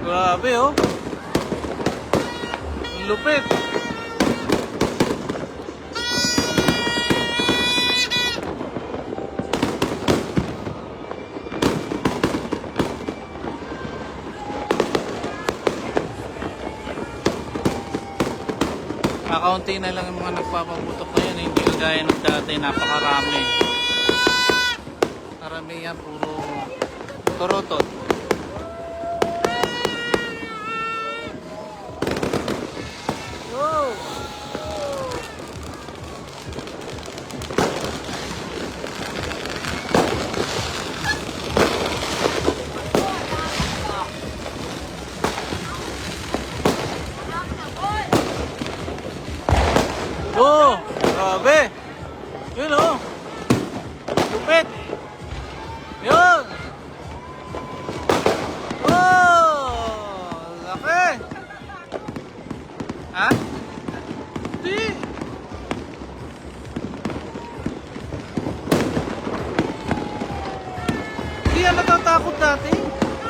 Grabe oh. Ang lupit. Kakaunti na lang yung mga nagpapaputok ngayon, hindi kagaya ng dati, napakarami. Karamihan puro torotot. Wow! Oh, grabe. Yun oh. Lupit. Yun. Oh, laki. Ha? Hindi. Hindi yan natatakot dati.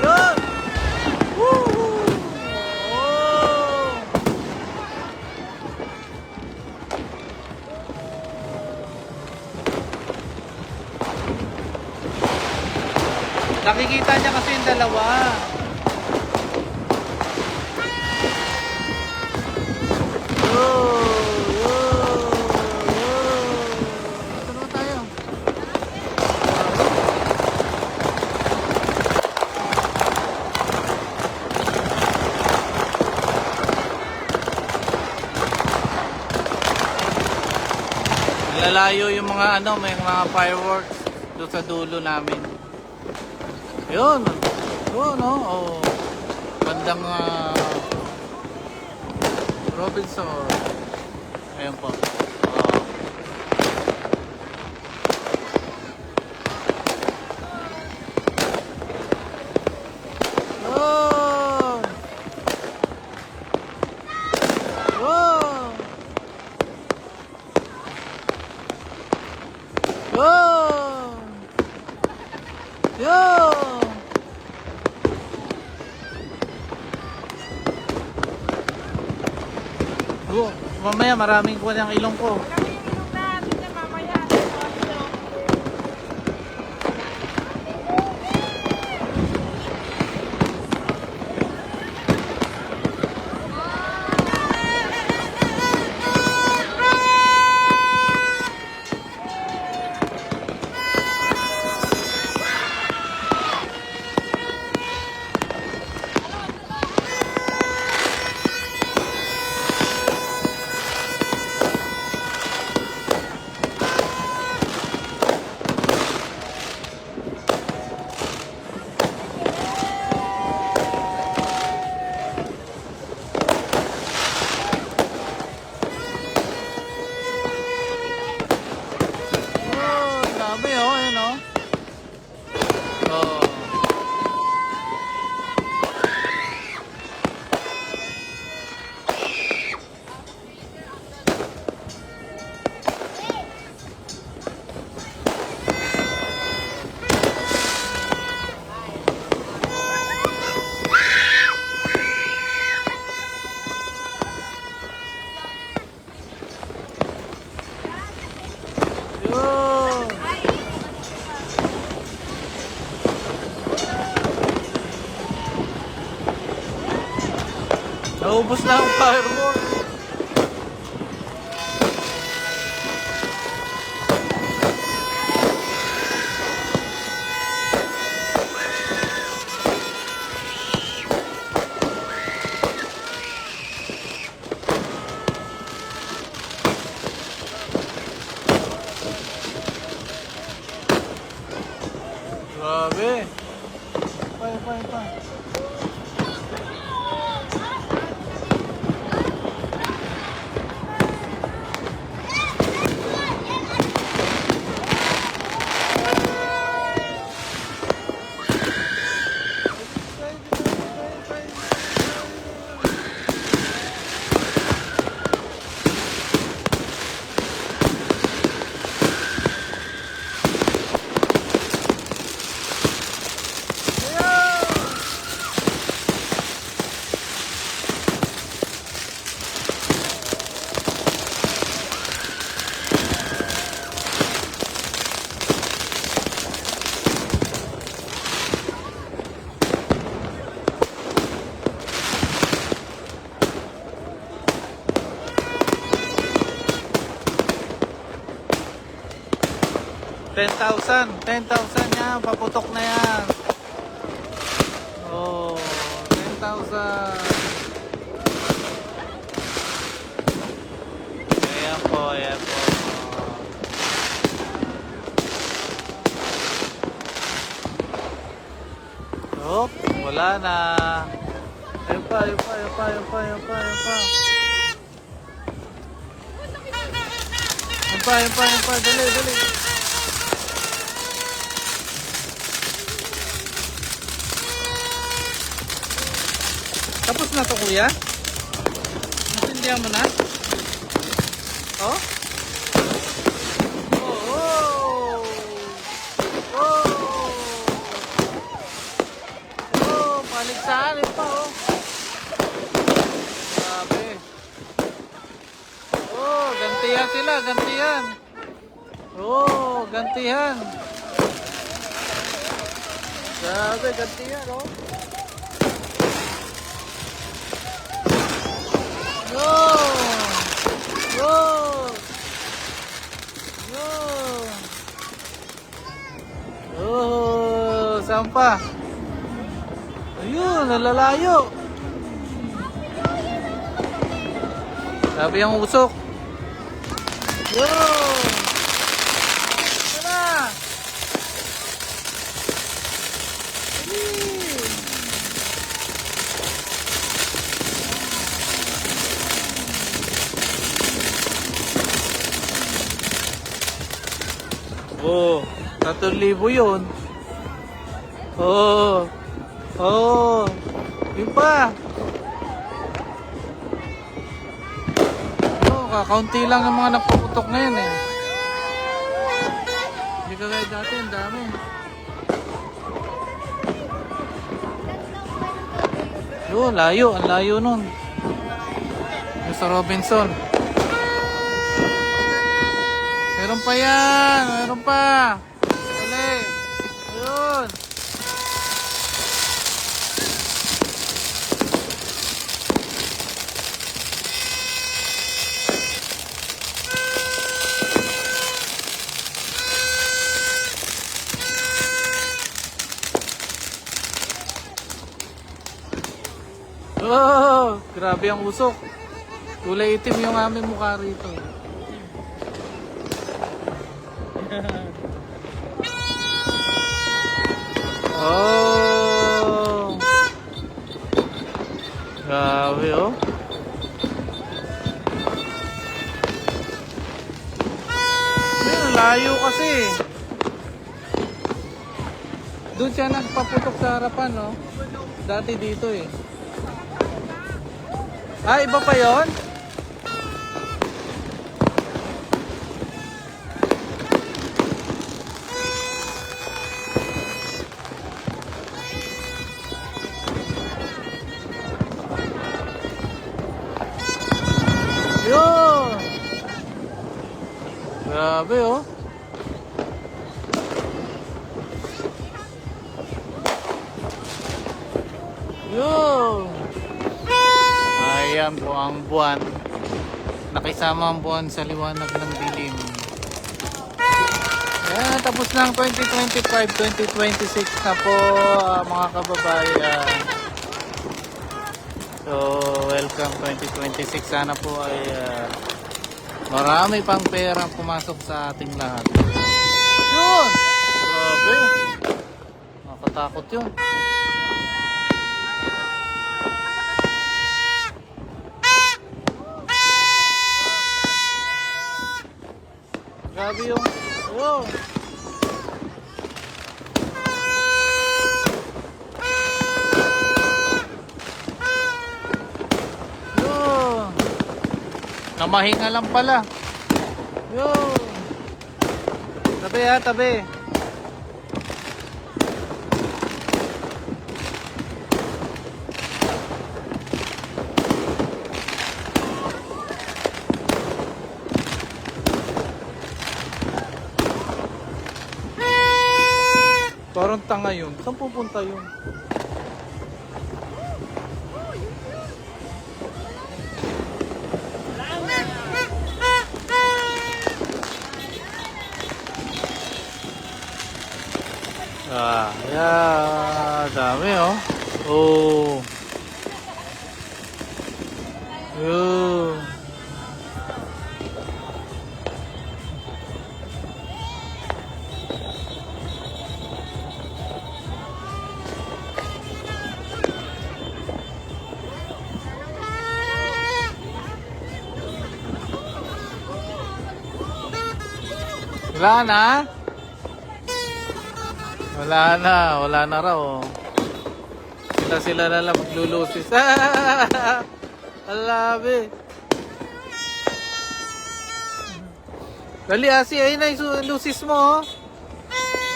Yun. Woo! Nakikita niya kasi yung dalawa. Ito naman tayo. Lalayo yung mga ano, may mga fireworks doon sa dulo namin. Yun. Yun, oh. Bandang Robinson. Ayan po. Oh. Oh. Oh. Yo. Oh, mamaya maraming kuha ng ilong ko. Naubos na ang fireworks. Grabe. Pa. 10,000. 10,000 yan. Paputok na yan. Oh, 10,000. Ayan po, ayan po. Oh, wala na. Ayun pa, ayun pa, ayun pa, ayun pa, ayun pa, ayun pa. Ayun pa, ayun pa, ayun pa. Dali, dali. Tapos na to, kuya? Nasindihan mo na? Oh? Oh, oh! Oh! Oh, paligsahan pa, oh. Grabe. Oh, gantihan sila, gantihan. Oh, gantihan. Grabe, gantihan, oh. Yo! Yo! Yo! Oh, saan pa? Ayun, nalalayo. Sabi ang usok. Yo! Tara! Oh, 3,000 yun. Oh. Oh. Yun pa. Oh, kakaunti lang ang mga nagpaputok ngayon eh. Hindi ka gaya dati, ang dami. Yun, layo. Ang layo nun. Yung sa Robinson. Meron pa yan! Meron pa! Dali! Ayun! Oh! Grabe ang usok. Kulay itim yung aming mukha rito. Oh! Grabe oh. Ayun, layo kasi. Doon siya nagpaputok sa harapan, no? Dati dito eh. Ah, iba pa yon? Yun! Grabe oh. Yun! Ayan po ang buwan. Nakisama ang buwan sa liwanag ng dilim. Ayan, tapos ng 2025-2026 na po mga kababayan. So, welcome 2026. Sana po ay marami pang perang pumasok sa ating lahat. Yun! Grabe! Nakatakot yun. Grabe yung... Yun! Namahinga lang pala. Yun. Tabi ha, tabi. Parang tanga yun. Saan pupunta yun? Yeah, dami oh. Oh. Yun. Wala na? Wala na raw. Oh. Sila na lang maglulusis. Alabi. Dali, Asi, ayun na yung lusis mo.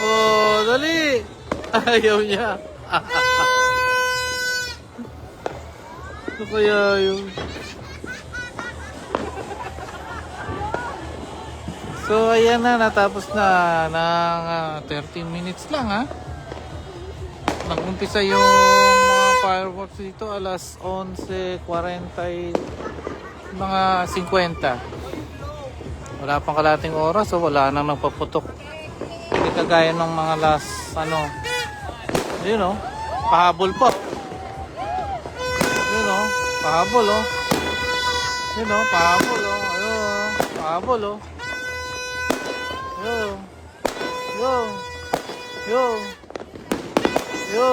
Oh, dali. Ayaw niya. Ano kaya yun? So, ayan na, natapos na ng 13 minutes lang, ha? Nag-umpisa yung mga fireworks dito alas 11:40, mga 50. Wala pang kalating oras, so wala nang nagpaputok. Hindi kagaya ng mga last, yun o, pahabol po. Yun o, pahabol o. Yun o, pahabol o. Ayun, pahabol o. Yo. Yo. Yo. Yo.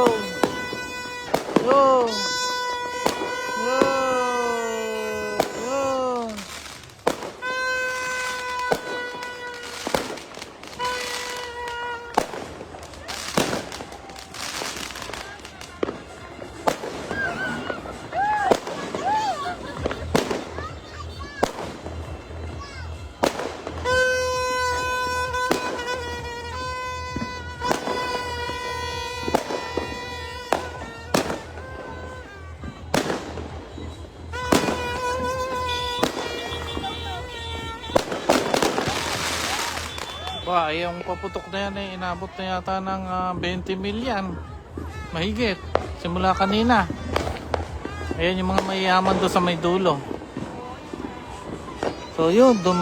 Yo. Yo. Yo. Wow, yung paputok na yan ay inabot na yata ng 20 milyan. Mahigit. Simula kanina. Ayan yung mga mayayaman doon sa may dulo. So yun, doon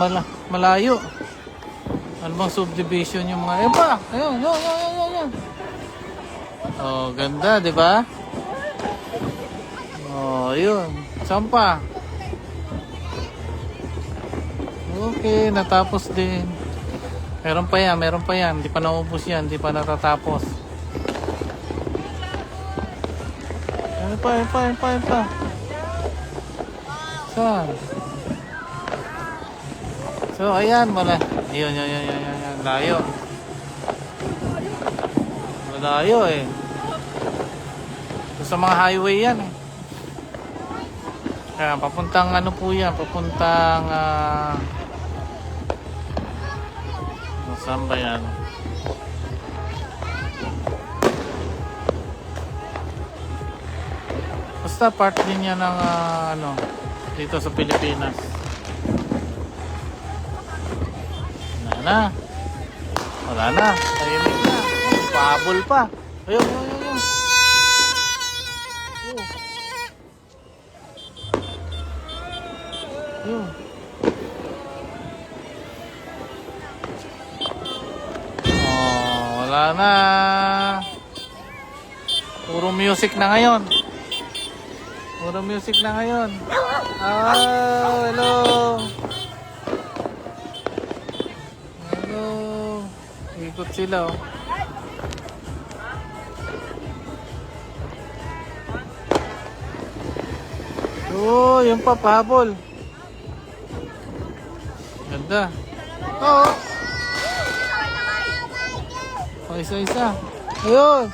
malayo. Ano bang subdivision yung mga... Ayun. Oh, ganda, di ba? Oh, yun. Saan pa? Okay, natapos din. Meron pa yan. Hindi pa naubos yan. Hindi pa natatapos. Ano pa. Saan? So, ayan. Ayun. Layo. Malayo eh. Sa mga highway yan eh. Kaya, papuntang po yan. Papuntang... saan ba yan? Basta part din yan ng dito sa Pilipinas. Wala na. Tahimik na. Pahabol pa. Ayun. Ayun. Wala na. Puro music na ngayon. Hello. Ikot sila oh. Oh, yung papahabol. Ganda. Oo. Isa. Ayun.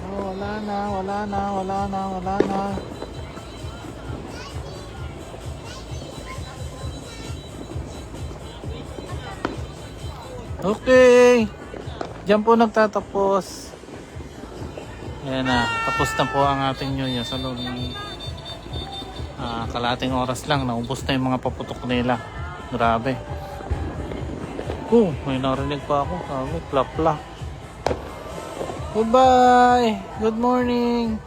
Oh, wala na. Okay. Diyan po nagtatapos. Ayan na, tapos na po ang ating New Year. Sa loob ng kalating oras lang, naubos na yung mga paputok nila. Grabe. May narinig pa ako. Sabi, plap. Goodbye! Good morning!